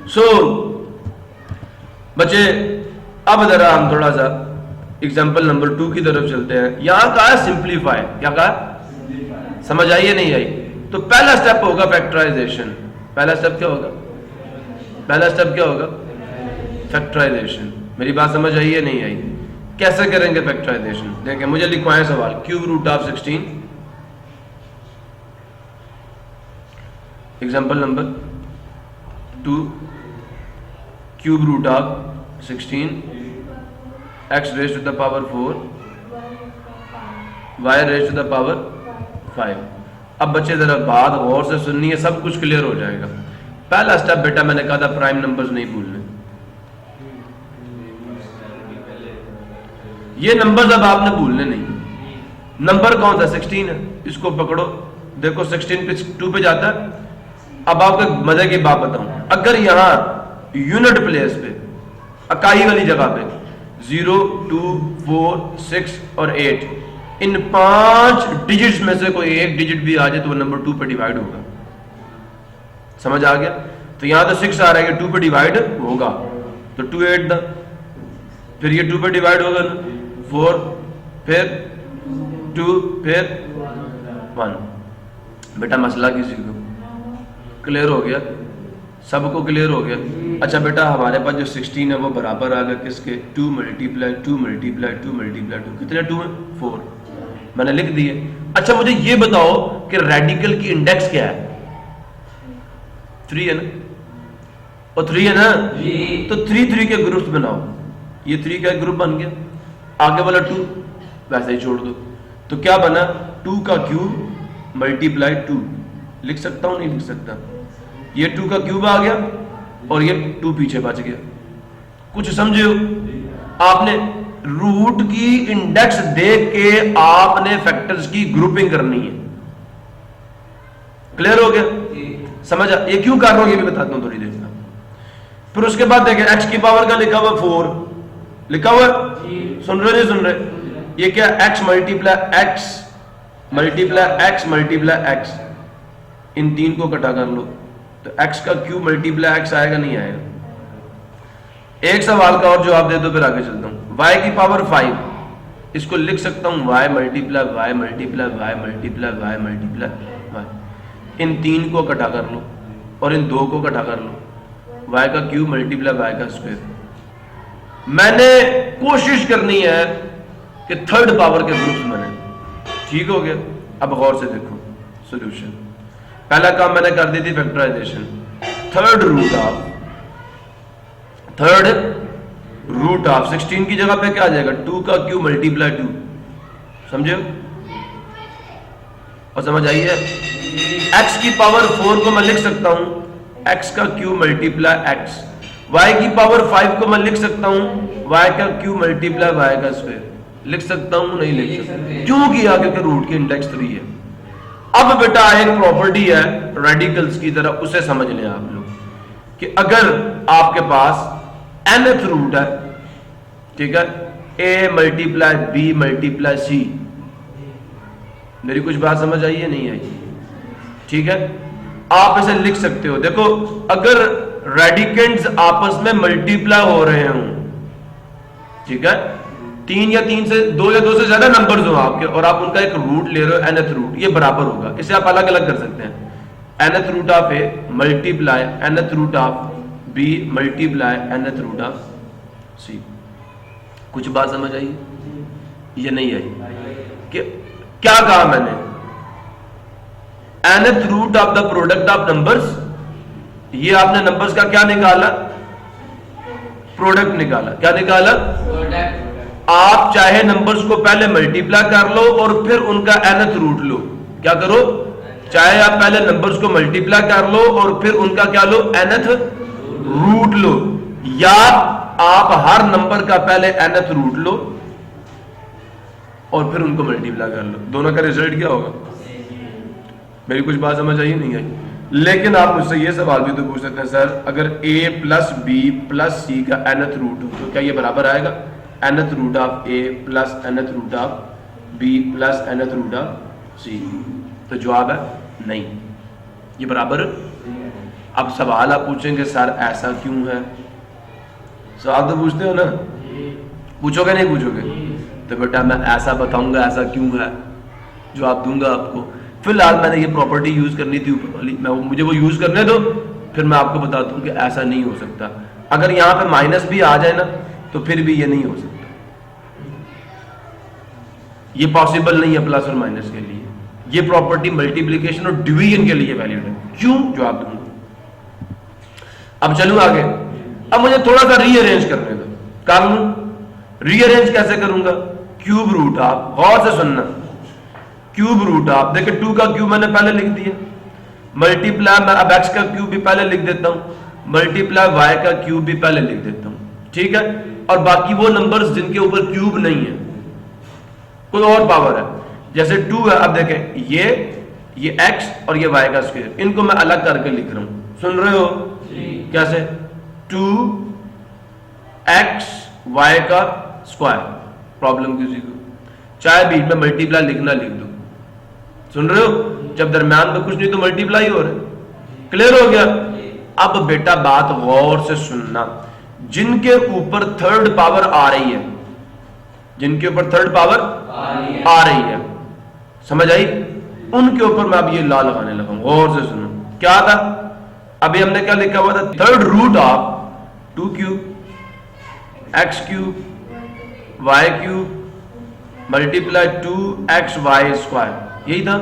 सो बच्चे अब जरा हम थोड़ा सा एग्जाम्पल नंबर 2 की तरफ चलते हैं। यहां कहा है सिंप्लीफाई, क्या कहा, समझ आई या नहीं आई? तो पहला स्टेप होगा फैक्टराइजेशन। पहला स्टेप क्या होगा? पहला स्टेप क्या होगा? फैक्टराइजेशन। मेरी बात समझ आई या नहीं आई? कैसे करेंगे फैक्टराइजेशन? देखिए मुझे लिखवाएं सवाल, cube root of 16, example number 2, cube root of 16 x raise to the power 4 y raise to the power 5। अब बच्चे जरा बात गौर से सुननी है, सब कुछ क्लियर हो जाएगा। पहला स्टेप बेटा मैंने कहा था प्राइम नंबर्स नहीं भूलने। ये नंबर्स अब आपने भूलने नहीं। नंबर कौन सा? 16 है, इसको पकड़ो, देखो 16 पे 2 पे जाता है। अब आपको मजे की बात बताऊं, अगर यहां यूनिट प्लेस पे इकाई वाली जगह पे 0, 2, 4, 6 और 8 इन 5 डिजिट्स में से कोई एक डिजिट भी आ जाए तो वो नंबर 2 पे डिवाइड होगा। समझ आ गया? तो यहां तो 6 आ रहा है, ये 2 पे डिवाइड होगा, तो 2 8 दा, फिर ये 2 पे डिवाइड होगा ना, 4, फिर 2, फिर 1। बेटा मसला किसी को क्लियर हो गया? सबको क्लियर हो गया? अच्छा बेटा हमारे पास जो 16 है वो बराबर आ गया किसके? 2 मल्टीप्लाई 2 मल्टीप्लाई 2 मल्टीप्लाई 2, कितने 2 है? 4, मैंने लिख दिए। अच्छा मुझे ये बताओ कि रेडिकल की इंडेक्स क्या है? 3 है ना, और 3 है ना, तो 3 3 के ग्रुप्स बनाओ। ये 3 का ग्रुप बन गया, आगे वाला 2 वैसे ही छोड़ दो। तो क्या बना? 2 का क्यूब मल्टीप्लाई 2, लिख सकता हूं नहीं लिख सकता? ये 2 का क्यूब आ गया और ये 2 पीछे बच गया। कुछ समझे हो? आपने रूट की इंडेक्स देख के आपने फैक्टर्स की ग्रुपिंग करनी है। क्लियर हो गया? समझ आ? ये क्यों कर रहा हूं ये भी बताता हूं थोड़ी देर में। फिर उसके बाद देखें x की पावर का लिखा हुआ 4 लिखा हुआ, सुन रहे नहीं सुन रहे? ये क्या? x multiply x multiply x multiply x, इन 3 को कटा कर लो तो x का क्यूब मल्टीप्लाई x आएगा नहीं आएगा? एक सवाल का और जवाब दे दो फिर आगे चलता हूं। y की पावर 5, इसको लिख सकता हूं y multiply y multiply y multiply y multiply y, इन 3 को कटा कर लो और इन 2 को कटा कर लो, y का क्यूब मल्टीप्लाई y का स्क्वायर। मैंने कोशिश करनी है कि थर्ड पावर के ग्रुप्स बने। ठीक हो गया? अब गौर से देखो सॉल्यूशन। पहला काम मैंने कर दी थी फैक्टराइजेशन। थर्ड रूट ऑफ 16 की जगह पे क्या आ जाएगा? 2 का क्यूब मल्टीप्लाई 2, समझे? और समझ आई है? x की पावर 4 को मैं लिख सकता हूं x का क्यूब मल्टीप्लाई x, y की पावर 5 को मैं लिख सकता हूं y का क्यूब मल्टीप्लाई y का स्क्वायर। लिख सकता हूं नहीं लिख सकता? क्यों किया? क्योंकि रूट की इंडेक्स 3 है। अब बेटा एक प्रॉपर्टी है रेडिकल्स की तरह, उसे समझ लें आप लोग कि अगर आपके पास nth रूट है, ठीक है, a multiply b multiply c, मेरी कुछ बात समझ आई है नहीं आई? ठीक है, आप इसे लिख सकते हो। देखो अगर रेडिकेंड्स आपस में मल्टीप्लाई हो रहे हों, ठीक है, 3 या 3 से 2 या 2 से ज्यादा नंबर्स हो आपके और आप उनका एक रूट ले रहे हो nth रूट, ये बराबर होगा। इसे आप अलग अलग कर सकते हैं। nth root of a multiply nth root of b multiply nth root of c। कुछ बात समझ आई ये नहीं आई? कि क्या कहा मैंने? nth root of the product of numbers, ये आपने नंबर्स का क्या निकाला? प्रोडक्ट निकाला। क्या निकाला? आप चाहे नंबर्स को पहले मल्टीप्लाई कर लो और फिर उनका nth रूट लो। क्या करो? चाहे आप पहले नंबर्स को मल्टीप्लाई कर लो और फिर उनका क्या लो? nth रूट लो, या आप हर नंबर का पहले nth रूट लो और फिर उनको मल्टीप्लाई कर लो। दोनों का रिजल्ट क्या होगा? मेरी कुछ बात समझ आई नहीं आई? लेकिन आप मुझसे ये सवाल भी तो पूछ सकते हैं, सर अगर a प्लस बी प्लस सी का nth रूट हो तो क्या ये बराबर आएगा nth root of a plus nth root of b plus nth root of c? तो जवाब है नहीं, ये बराबर अब सवाल आप पूछेंगे सर ऐसा क्यों है, सवाल तो पूछते हो ना, पूछोगे नहीं पूछोगे? तो बेटा मैं ऐसा बताऊंगा ऐसा क्यों है, जवाब दूंगा आपको। फिलहाल मैंने ये प्रॉपर्टी यूज करनी थी ऊपर वाली, मैं मुझे वो यूज करने दो, फिर मैं आपको बताता हूँ कि ऐसा नहीं हो सकता। अगर यहाँ पे माइनस भी आ जाए ना तो फिर भी ये नहीं हो सकता, ये पॉसिबल नहीं है प्लस और माइनस के लिए। ये प्रॉपर्टी मल्टीप्लिकेशन और डिवीजन के लिए वैलिड है। क्यों? जवाब दूंगा। अब चलूं आगे। अब मुझे थोड़ा सा रीअरेंज करने दो। कर लूं? रीअरेंज कैसे करूंगा? क्यूब रूट ऑफ, गौर से सुनना, क्यूब रूट ऑफ, देखिए 2 का क्यूब मैंने पहले लिख दिया, मल्टीप्लाई मैं अब x का क्यूब भी पहले लिख देता हूं, मल्टीप्लाई y का क्यूब भी पहले लिख देता हूं, ठीक है। और बाकी वो नंबर्स जिनके ऊपर क्यूब नहीं है, कोई और पावर है, जैसे 2 है, अब देखें ये x और ये y का स्क्वायर, इनको मैं अलग करके लिख रहा हूं, सुन रहे हो? कैसे? 2x y का स्क्वायर, प्रॉब्लम किसी को, चाहे बीच में मल्टीप्लाई लिखना लिख दो, सुन रहे हो? जब दरम्यान में कुछ नहीं तो मल्टीप्लाई हो रहा है। क्लियर हो गया? अब बेटा बात गौर से सुनना, जिनके ऊपर थर्ड पावर आ रही है, जिनके ऊपर थर्ड पावर आ रही है, समझ आई? उनके ऊपर मैं अब ये ला लगाने लगा, गौर से सुनो। क्या था? अभी हमने क्या लिखा हुआ था? Third root of 2 cube x cube y cube multiply 2xy square, यही था।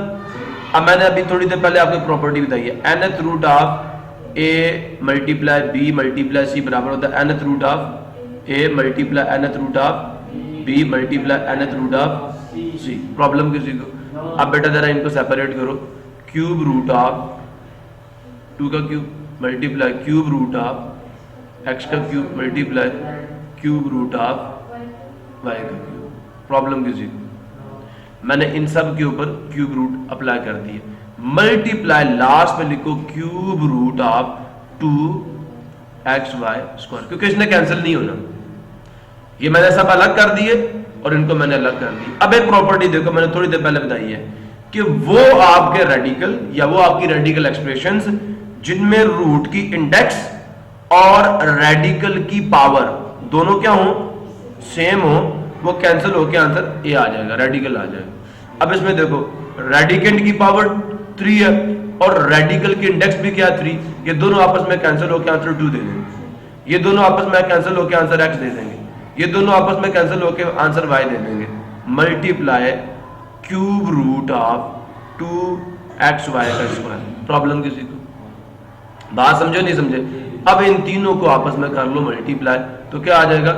अब मैंने अभी थोड़ी देर पहले आपको प्रॉपर्टी बताई है, nth root of a multiply b multiply c बराबर होता है nth root of a multiply nth root of b multiply nth root of c। Problem किसी को? अब बेटा जरा इनको सेपरेट करो, क्यूब रूट ऑफ 2 का cube multiply cube root of x का cube multiply cube root of y का क्यूब। प्रॉब्लम किसी को? मैंने इन सब के ऊपर क्यूब रूट अप्लाई कर दिए, मल्टीप्लाई लास्ट में लिखो cube root of 2xy square, क्योंकि इसने कैंसिल नहीं होना। ये मैंने सब अलग कर दिए और इनको मैंने अलग कर दिया। अब एक प्रॉपर्टी देखो, मैंने थोड़ी देर पहले बताई है कि वो आपके रेडिकल या वो आपकी रेडिकल एक्सप्रेशंस जिनमें रूट की इंडेक्स और रेडिकल की पावर दोनों क्या हो? सेम हो, वो कैंसिल होकर आंसर ए आ जाएगा, रेडिकल आ जाएगा। अब इसमें देखो रेडिकेंड की पावर 3 है और रेडिकल की इंडेक्स भी क्या 3, ये दोनों आपस में कैंसिल होकर आंसर 2 दे देंगे, ये दोनों आपस में कैंसिल होकर आंसर x दे देंगे, ये दोनों आपस में कैंसिल होकर आंसर y दे देंगे। Multiply cube root of 2xy का स्क्वायर। प्रॉब्लम किसी को? बात समझो नहीं समझे? अब इन तीनों को आपस में कर लो मल्टीप्लाई, तो क्या आ जाएगा?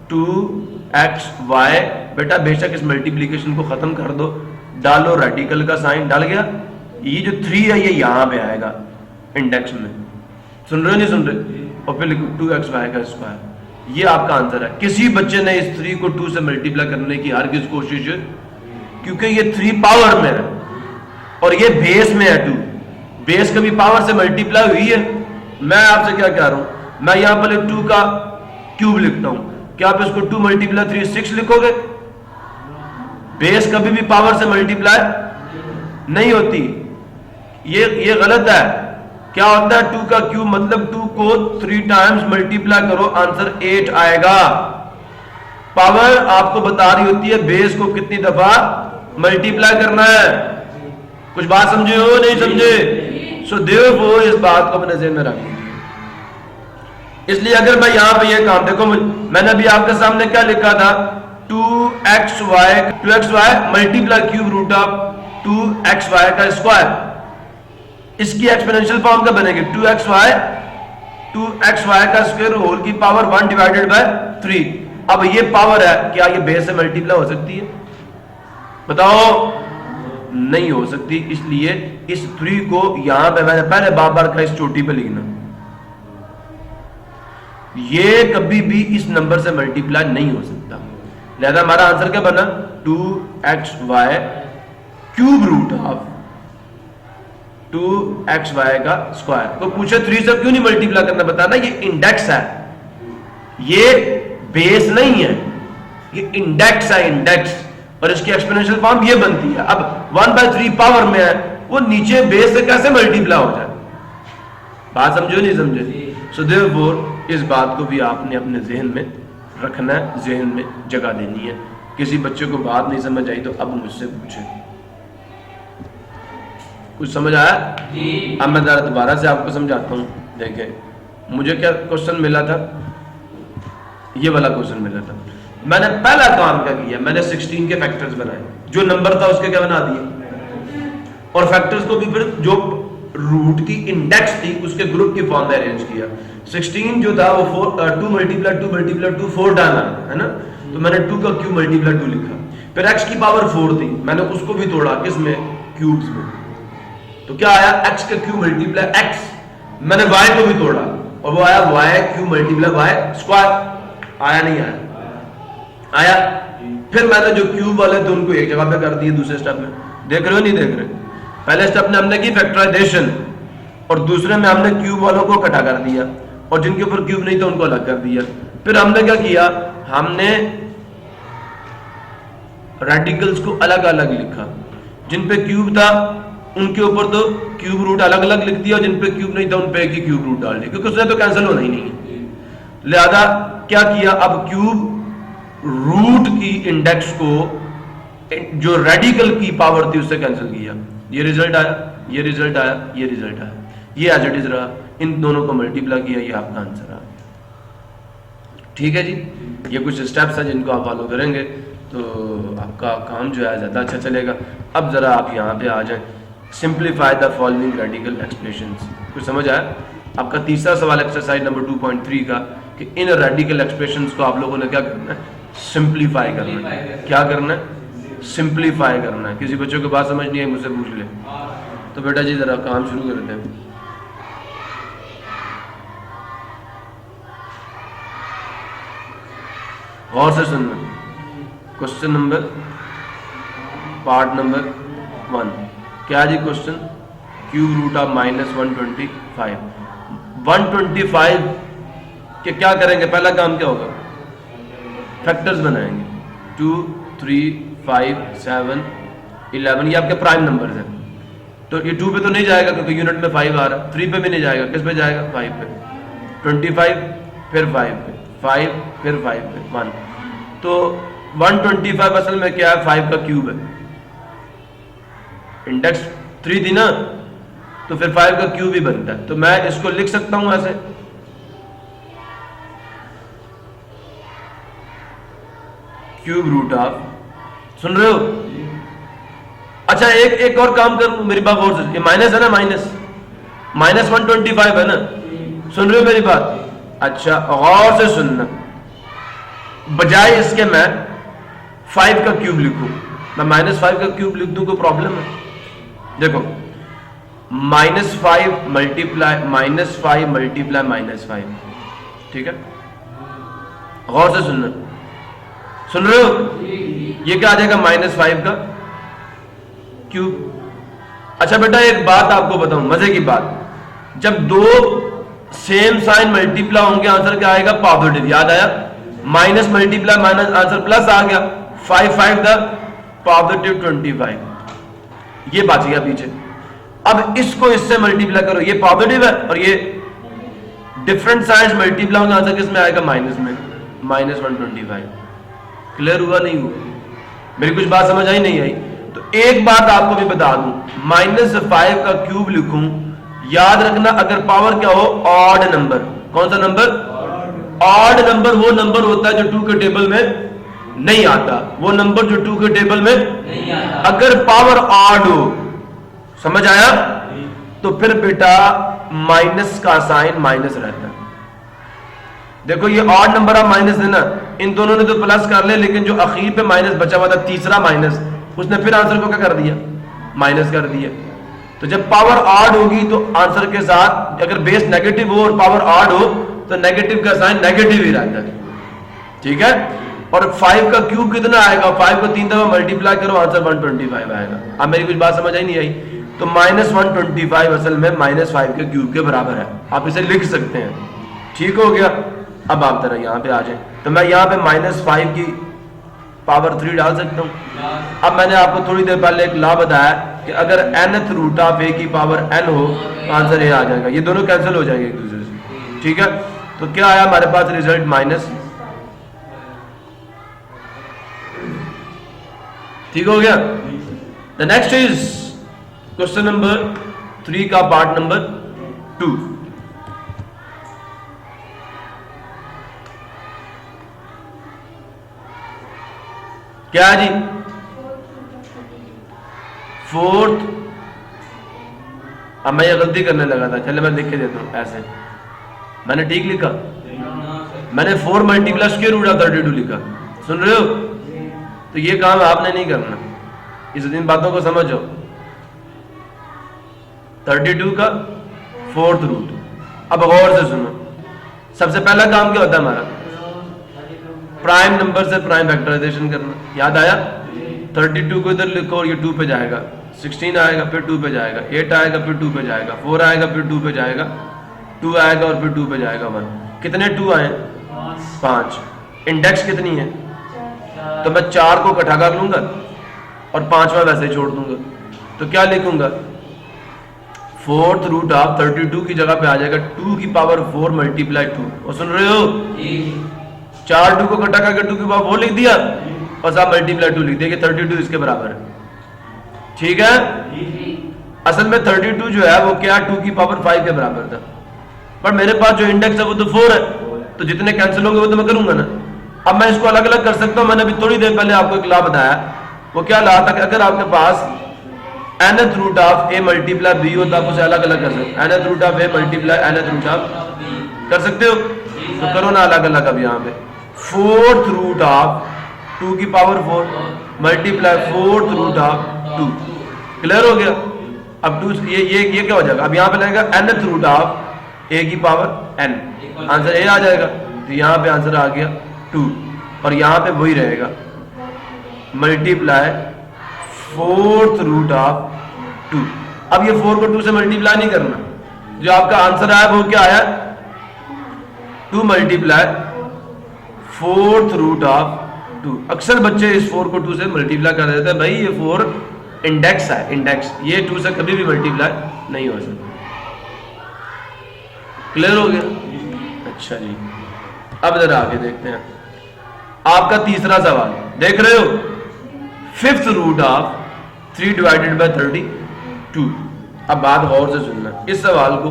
2xy। बेटा बेशक इस मल्टीप्लीकेशन को खत्म कर दो, डालो रेडिकल का साइन, डाल गया, ये जो 3 है ये यहां पे आएगा इंडेक्स में, सुन रहे हो नहीं सुन रहे? और फिर लिखो 2xy का स्क्वायर। ये आपका आंसर है। किसी बच्चे ने इस 3 को 2 से मल्टीप्लाई करने की हरगिज कोशिश, क्योंकि ये 3 पावर में है और ये बेस में है 2, बेस कभी पावर से मल्टीप्लाई हुई है? मैं आपसे क्या कह रहा हूं, मैं यहां पर 2 का क्यूब लिखता हूं, क्या आप इसको 2 मल्टीप्लाई 3 6 लिखोगे? बेस कभी भी पावर से मल्टीप्लाई नहीं होती, ये गलत है। क्या होता है? 2 का क्यूब मतलब 2 को 3 टाइम्स मल्टीप्लाई करो, आंसर 8 आएगा। पावर आपको बता रही होती है बेस को कितनी दफा मल्टीप्लाई करना है। कुछ बात समझे हो नहीं समझे? सो देयरफॉर इस बात को अपने ज़हन में रखिए। इसलिए अगर मैं यहां पे ये काम देखो, मैंने अभी आपके सामने क्या लिखा था? 2xy multiply cube root of 2xy का स्क्वायर। इसकी एक्सपोनेंशियल फॉर्म क्या बनेगी? 2xy का स्क्वायर होल की पावर 1 डिवाइडेड बाय 3। अब ये पावर है, क्या ये बेस से मल्टीप्लाई हो सकती है? बताओ, नहीं हो सकती। इसलिए इस 3 को यहां पे मैंने पहले बार का इस चोटी पे लिखना, ये कभी भी इस नंबर से मल्टीप्लाई नहीं हो सकता। लिहाजा हमारा आंसर क्या बना? 2xy cube root of 2xy का स्क्वायर। तो पूछे 3 से क्यों नहीं मल्टीप्लाई करना, बताना। ये इंडेक्स है, ये बेस नहीं है, ये इंडेक्स है, इंडेक्स। और इसकी एक्सपोनेंशियल फॉर्म ये बनती है। अब 1/3 पावर में है, वो नीचे बेस से कैसे मल्टीप्लाई हो जाए? बात समझो नहीं समझे? सो देयरफॉर इस बात को भी आपने अपने जहन में रखना है, जहन में जगह देनी है। किसी बच्चे को बात नहीं समझ आई तो अब मुझसे पूछे। कुछ समझ आया? अब मैं जरा दोबारा से आपको समझाता हूँ। देखें मुझे क्या क्वेश्चन मिला था, ये वाला क्वेश्चन मिला था। मैंने पहला काम क्या किया, मैंने 16 के फैक्टर्स बनाए, जो नंबर था उसके क्या बना दिए, और फैक्टर्स को भी फिर जो रूट की इंडेक्स थी उसके ग्रुप की फॉर्म में अरेंज किया। 16 जो था वो 2 मल्टीप्लाई 2 मल्टीप्लाई 2 4 टाइम आया है ना, तो मैंने 2 का क्यूब मल्टीप्लाई 2 लिखा। फिर x की पावर 4 थी, मैंने उसको भी तोड़ा, किसमें, क्यूब्स में, तो क्या आया x का क्यूब मल्टीप्लाई x। मैंने y को भी तोड़ा और वो आया y cube multiply y square. आया नहीं आया? आया। फिर मैंने जो क्यूब वाले थे उनको एक जगह पे कर दिए दूसरे स्टेप में। देख रहे हो नहीं देख रहे? पहले स्टेप में हमने की फैक्टराइजेशन और दूसरे में हमने क्यूब वालों को इकट्ठा कर दिया और जिनके ऊपर क्यूब नहीं था उनको अलग कर दिया। फिर हमने क्या किया, हमने रेडिकल्स को अलग अलग लिखा, जिन पे क्यूब था उनके ऊपर तो क्यूब रूट अलग अलग लिख दिया, जिन पे क्यूब नहीं था उन पे एक ही क्यूब रूट डाल दिया, क्योंकि उसने तो कैंसिल होना ही नहीं है। लिहाजा क्या किया, अब क्यूब रूट की इंडेक्स को जो रेडिकल की पावर थी उससे कैंसिल किया। ये रिजल्ट आया, ये रिजल्ट आया, ये रिजल्ट आया, ये एज इट इज रहा। इन दोनों को मल्टीप्लाई किया, ये आपका आंसर आ गया। ठीक है जी, ये कुछ स्टेप्स हैं जिनको आप फॉलो करेंगे तो आपका काम जो है ज़्यादा अच्छा चलेगा। अब ज़रा आप यहाँ पे आ जाएं, simplify the following radical expressions. कुछ समझ आया? आपका तीसरा सवाल एक्सरसाइज नंबर 2.3 का कि इन रेडिकल एक्सप्रेशंस को आप लोगों ने क्या करना है, सिंप्लीफाई करना है। क्या करना है? सिंप्लीफाई करना है। किसी बच्चों को बात समझ नहीं आई मुझसे पूछ ले। तो बेटा जी ज़रा काम शुरू करते हैं। और से सुनना, क्वेश्चन नंबर पार्ट नंबर 1 क्या जी क्वेश्चन, क्यूब रूट ऑफ -125। 125 के क्या करेंगे, पहला काम क्या होगा, फैक्टर्स बनाएंगे। 2 3 5 7 11 ये आपके प्राइम नंबर्स हैं, तो ये 2 पे तो नहीं जाएगा क्योंकि यूनिट में 5 आ रहा है। 3 पे भी नहीं जाएगा, किस पे जाएगा, 5 पे। 25 फिर 5 पे, 5 फिर 5 पे 1। तो 125 असल में क्या है, 5 का क्यूब है। इंडेक्स 3 थी ना, तो फिर 5 का क्यूब ही बनता है। तो मैं इसको लिख सकता हूं ऐसे, क्यूब रूट ऑफ, सुन रहे हो? अच्छा एक और काम करूं, मेरी बात और से, ये माइनस है ना, माइनस 125 है ना, सुन रहे हो मेरी बात? अच्छा गौर से सुनना, बजाय इसके मैं 5 का क्यूब लिखूं, मैं -5 का क्यूब लिख दूं, कोई प्रॉब्लम है? देखो -5 मल्टीप्लाई -5, ठीक है? गौर से सुनना, सुन रहे हो? ये क्या आ जाएगा, -5 का क्यूब। अच्छा बेटा एक बात आपको बताऊं, मजे की बात, जब दो सेम साइन मल्टीप्लाई होंगे आंसर क्या आएगा, पॉजिटिव। याद आया? Minus multiply minus, answer plus आ गया। 5 5 द पॉजिटिव 25, ये बच गया पीछे। अब इसको इससे मल्टीप्लाई करो, ये पॉजिटिव है और ये डिफरेंट साइंस मल्टीप्लाई होंगे, आंसर किस में आएगा, माइनस में, -125। क्लियर हुआ नहीं हुआ? मेरी कुछ बात समझ आई नहीं आई? तो एक बात आपको भी बता दूं, -5 का क्यूब लिखूं, याद रखना अगर पावर क्या हो, ऑड नंबर। कौन सा नंबर? ऑड नंबर वो नंबर होता है जो 2 के टेबल में नहीं आता, वो नंबर जो 2 के टेबल में नहीं आता। अगर पावर ऑड हो, समझ आया? तो फिर बेटा माइनस का साइन माइनस रहता है। देखो ये ऑड नंबर ऑफ माइनस है ना, इन दोनों ने तो प्लस कर ले, लेकिन जो आखिर पे माइनस बचा हुआ था, तीसरा माइनस, उसने फिर आंसर को क्या कर दिया, माइनस कर दिया। तो जब पावर ऑड होगी तो आंसर के साथ अगर बेस नेगेटिव हो और पावर ऑड हो तो नेगेटिव का साइन नेगेटिव ही रहता है, ठीक है? और 5 का क्यूब कितना आएगा, 5 को 3 दफा मल्टीप्लाई करो, आंसर 125 आएगा। अब मेरी कुछ बात समझ आई नहीं आई? तो -125 असल में -5 के क्यूब के बराबर है, आप इसे लिख सकते हैं। ठीक हो गया? अब आप जरा यहाँ पे आ जाए, तो मैं यहाँ पे -5 की पावर 3 डाल सकता हूँ। अब मैंने आपको थोड़ी देर पहले एक लॉ बताया कि अगर nth रूट ऑफ a की पावर n हो तो आंसर a आ जाएगा। ये दोनों कैंसिल हो जाएंगे एक दूसरे से, ठीक है। तो क्या आया हमारे पास रिजल्ट माइनस, ठीक हो गया। The next is question number 3 का पार्ट नंबर 2। क्या जी, 4th, अब मैं ये गलती करने लगा था, चले मैं लिख के देता हूं ऐसे, मैंने ठीक लिखा, मैंने 4 मल्टीप्लस स्क्वायर रूट ऑफ 32 लिखा, सुन रहे हो। तो ये काम आपने नहीं करना, इस दिन बातों को समझो। 32 का 4th रूट। अब गौर से सुनो, सबसे पहला काम क्या होता है हमारा, प्राइम नंबर से प्राइम फैक्टराइजेशन करना। याद आया, 32 को इधर लिखो और ये 2 पे जाएगा, 16 आएगा फिर 2 पे जाएगा, 8 आएगा फिर 2 पे जाएगा, 4 आएगा फिर 2 पे जाएगा, 2 आएगा और फिर 2 पे जाएगा 1। कितने 2 आए, 5। इंडेक्स कितनी है, तो मैं 4 को इकट्ठा कर लूंगा और 5वां वैसे ही छोड़ दूंगा। तो क्या लिखूंगा, 4th रूट ऑफ 32 की जगह पे आ जाएगा 2 की पावर 4 मल्टीप्लाई 2। और सुन रहे हो, 4 2 को इकट्ठा करके 2 की पावर 4 लिख दिया और साथ मल्टीप्लाई 2 लिख दिया कि 32 इसके बराबर है, ठीक है। असल में 32 जो है वो क्या 2 की पावर 5 के बराबर था, पर मेरे पास जो इंडेक्स है वो तो 4 है, तो जितने कैंसिल होंगे वो तो मैं करूंगा ना। अब मैं इसको अलग अलग कर सकता हूं। मैंने अभी थोड़ी देर पहले आपको एक लॉ बताया, वो क्या लॉ था कि अगर आपके पास nth root of a multiply b हो तो आप उसे अलग अलग कर सकते हो। nth root of a multiply nth root of कर सकते हो, तो करो ना अलग अलग। अब यहाँ पे 4th रूट ऑफ 2 की power 4 multiply 4th root of 2, clear हो गया। अब 2 ये क्या हो जाएगा, अब यहाँ पे लगेगा nth रूट ऑफ a की पावर n, आंसर a आ जाएगा। तो यहाँ पे आंसर आ गया 2 और यहाँ पे वही रहेगा मल्टीप्लाई 4th रूट ऑफ 2। अब ये 4 को 2 से मल्टीप्लाई नहीं करना, जो आपका आंसर आया वो क्या आया, 2 मल्टीप्लाई 4th रूट ऑफ 2। अक्सर बच्चे इस 4 को 2 से मल्टीप्लाई कर देते हैं, भाई ये 4 इंडेक्स है, इंडेक्स, ये 2 से कभी भी मल्टीप्लाई नहीं हो सकता। क्लियर हो गया। अच्छा जी, अब जरा आगे देखते हैं आपका तीसरा सवाल, देख रहे हो, 5th root of 3 divided by 32। अब बात गौर से सुनना, इस सवाल को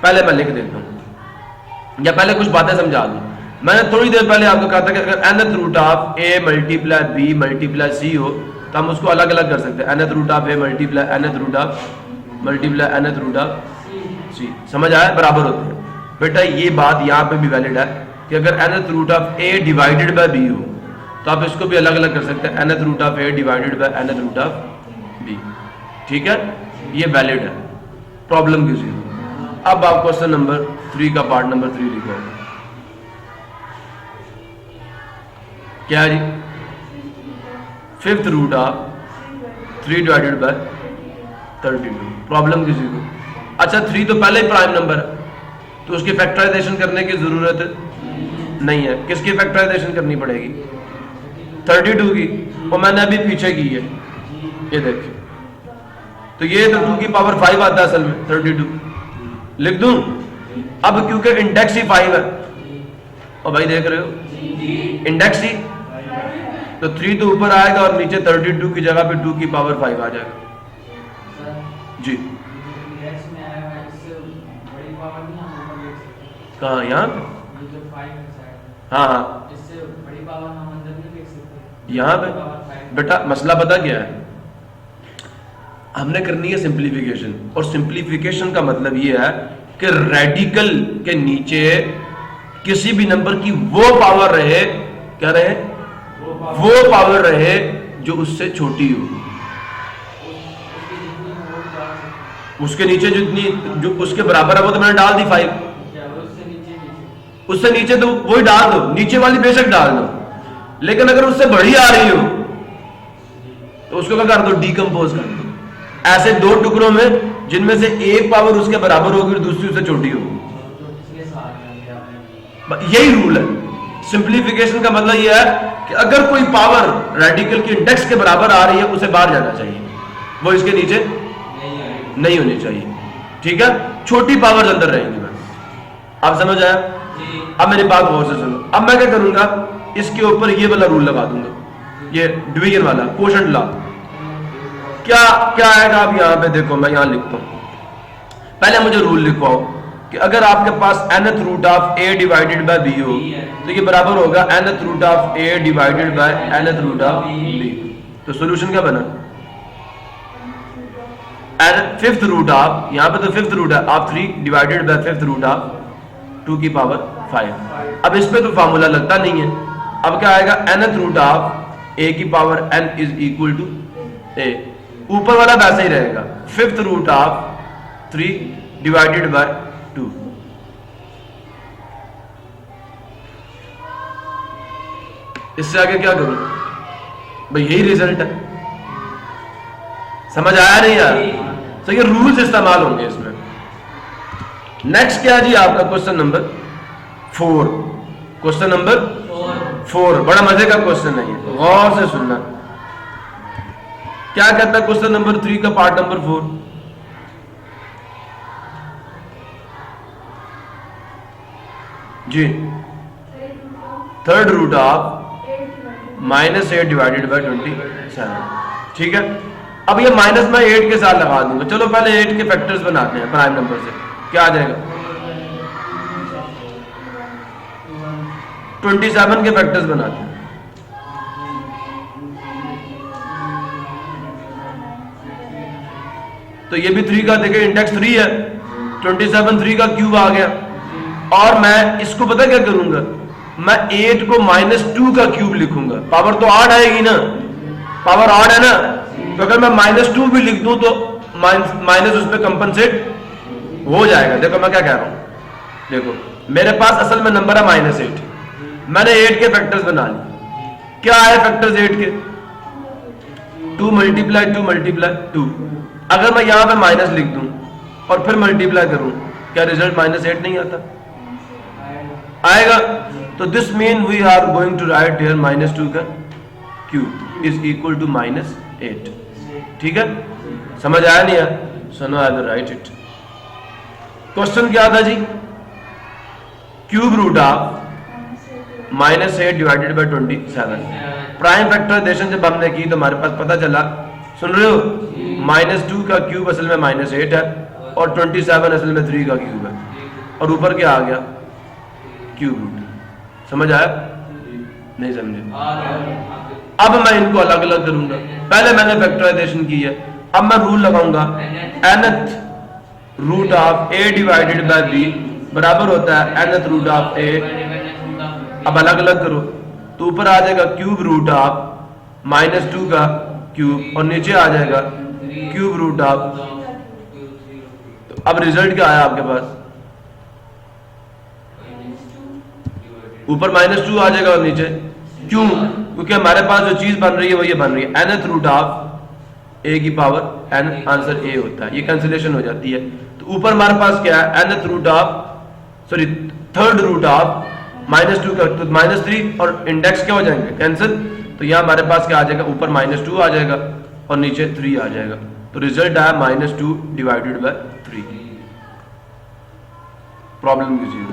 पहले मैं लिख देता हूं या पहले कुछ बातें समझा दूं। मैंने थोड़ी देर पहले आपको कहा था कि अगर nth root of a multiply b multiply c हो तो हम उसको अलग अलग कर सकते हैं। nth root of a multiply nth root of multiply nth root of c, समझ आया, बराबर होते हैं। बेटा ये बात यहाँ पे भी वैलिड है कि अगर nth root of a divided by b हो तो आप इसको भी अलग अलग कर सकते हैं, nth root of a divided by nth root of b, ठीक है, ये वैलिड है, प्रॉब्लम किसी को। अब आप क्वेश्चन नंबर 3 का पार्ट नंबर 3 लिखो, क्या जी, 5th root of 3 divided by 32, problem किसी को। अच्छा 3 तो पहले ही प्राइम नंबर है तो उसकी फैक्टराइजेशन करने की जरूरत नहीं है। किसकी फैक्टराइजेशन करनी पड़ेगी, 32 की, और मैंने अभी पीछे की है, ये देखिए, तो ये तो 2 की पावर 5 आता है असल में, 32 लिख दूं। अब क्योंकि इंडेक्स ही 5 है, और भाई देख रहे हो इंडेक्स ही, तो 3 तो ऊपर आएगा और नीचे 32 की जगह पे 2 की पावर 5 आ जाएगा जी। कहाँ, यहाँ पे, हाँ हाँ यहाँ पे। बेटा मसला पता क्या है, हमने करनी है सिंप्लीफिकेशन, और सिंप्लीफिकेशन का मतलब ये है कि रेडिकल के नीचे किसी भी नंबर की वो पावर रहे, क्या रहे, वो पावर रहे जो उससे छोटी हो, उसके नीचे जितनी जो उसके बराबर है वो तो मैंने डाल दी 5, उससे नीचे तो वही डाल दो, नीचे वाली बेशक डाल दो, लेकिन अगर उससे बड़ी आ रही हो तो उसको क्या कर दो, डीकंपोज कर दो ऐसे 2 टुकड़ों में जिनमें से एक पावर उसके बराबर होगी और दूसरी उससे छोटी होगी। यही रूल है, सिंप्लीफिकेशन का मतलब यह है कि अगर कोई पावर रेडिकल की इंडेक्स के बराबर आ रही है उसे बाहर जाना चाहिए, वो इसके नीचे नहीं होनी चाहिए। ठीक है, छोटी पावर्स अंदर रहेंगी बस। आप समझ आया? अब मेरी बात गौर से सुनो। अब मैं क्या करूंगा, इसके ऊपर ये वाला रूल लगा दूंगा, ये डिवीजन वाला कोशेंट लॉ। क्या क्या आएगा? आप यहां पे देखो, मैं यहां लिखता हूं। पहले मुझे रूल लिखवाओ कि अगर आपके पास nth root of a divided by b हो तो ये बराबर होगा nth root of a divided by nth root of b। तो सॉल्यूशन क्या बना? फिफ्थ रूट ऑफ, यहां पे तो फिफ्थ रूट है of 3 divided by fifth root of 2 की पावर 5। अब इस पे तो फार्मूला लगता नहीं है। अब क्या आएगा? nth रूट ऑफ a की power n is equal to a। ऊपर वाला वैसे ही रहेगा, fifth root of 3 divided by 2। इससे आगे क्या करूं भाई? यही रिजल्ट है। समझ आया नहीं यार? तो ये रूल्स इस्तेमाल होंगे इसमें। नेक्स्ट क्या है जी आपका? Question number 4। क्वेश्चन नंबर 4 बड़ा मजे का क्वेश्चन है ये, गौर से सुनना। क्या कहता है क्वेश्चन नंबर 3 का पार्ट नंबर 4? जी, third root of -8 divided by 27। ठीक है, अब ये माइनस मैं 8 के साथ लगा दूंगा। चलो पहले 8 के फैक्टर्स बनाते हैं प्राइम नंबर से। क्या आ जाएगा? 27 के फैक्टर्स बनाते हैं। तो ये भी 3 का देखिए इंडेक्स 3 है, 27 3 का क्यूब आ गया। और मैं इसको पता क्या करूंगा? मैं 8 को -2 का क्यूब लिखूंगा। पावर तो 8 आएगी ना, पावर 8 है ना, तो अगर मैं -2 भी लिख दूं तो माइनस उसमें कंपनसेट हो जाएगा। देखो मैं क्या कह रहा हूं, देखो मेरे पास असल में नंबर है -8, मैंने 8 के फैक्टर्स बना लिए। क्या है फैक्टर्स 8 के? 2 मल्टीप्लाई 2 मल्टीप्लाई 2। अगर मैं यहां पे माइनस लिख दूं और फिर मल्टीप्लाई करूं, क्या रिजल्ट -8 नहीं आता? आएगा। तो this mean we are going to write here -2 का क्यूब इज इक्वल टू -8। ठीक है, समझ आया नहीं यार? सुनो, I will write it. Question क्या था जी? Cube root of -8 divided by 27। Prime factorization जब हमने की तो हमारे पास पता चला, सुन रहे हो, -2 का क्यूब असल में -8 है और 27 असल में 3 का क्यूब है, और ऊपर क्या आ गया? Cube root. समझ आया? नहीं समझे? अब मैं इनको अलग अलग करूंगा। पहले मैंने फैक्टराइजेशन की है, अब मैं रूल लगाऊंगा nth root of a divided by b बराबर होता है nth रूट ऑफ a। अब अलग अलग करो तो ऊपर आ जाएगा क्यूब रूट ऑफ -2 का क्यूब और नीचे आ जाएगा क्यूब रूट ऑफ। तो अब रिजल्ट क्या आया आपके पास? ऊपर -2 आ जाएगा और नीचे क्यों? क्योंकि हमारे पास जो चीज बन रही है वो ये बन रही है nth रूट ऑफ a की पावर n, आंसर a होता है। ये कैंसिलेशन हो जाती है। तो ऊपर हमारे पास क्या है? nth root of, sorry third root of -2 का, तो -3 और इंडेक्स क्या हो जाएंगे? कैंसिल। तो यहाँ हमारे पास क्या आ जाएगा? ऊपर -2 आ जाएगा और नीचे 3 आ जाएगा। तो रिजल्ट आया -2 डिवाइडेड बाय 3। प्रॉब्लम की चीज